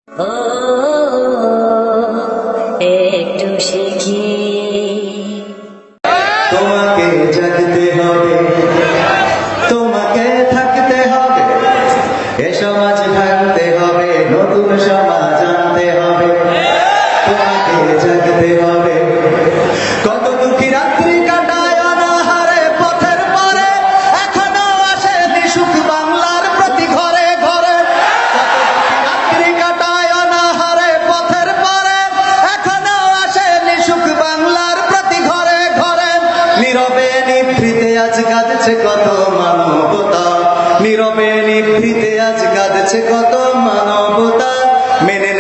ও একটু শিখি তোমাকে জাগতে হবে, তোমাকে থাকতে হবে, এ সমাজ ভাঙতে হবে, নতুন সমাজ আনতে হবে। তোমাকে জাগতে হবে। কত দুঃখী রাত্রি কাটায় অনাহারে পথের পারে, এখনো আসেনি সুখ বাংলার প্রতি ঘরে ঘরে। কত দুঃখী রাত্রি কাটায় অনাহারে পথের পারে, এখনো আসেনি সুখ বাংলার প্রতি ঘরে ঘরে। নীরবে নিভৃতে আজ কাঁদছে কত মানবতা, নীরবে নিভৃতে আজ কাঁদছে কত মানবতা। মেনে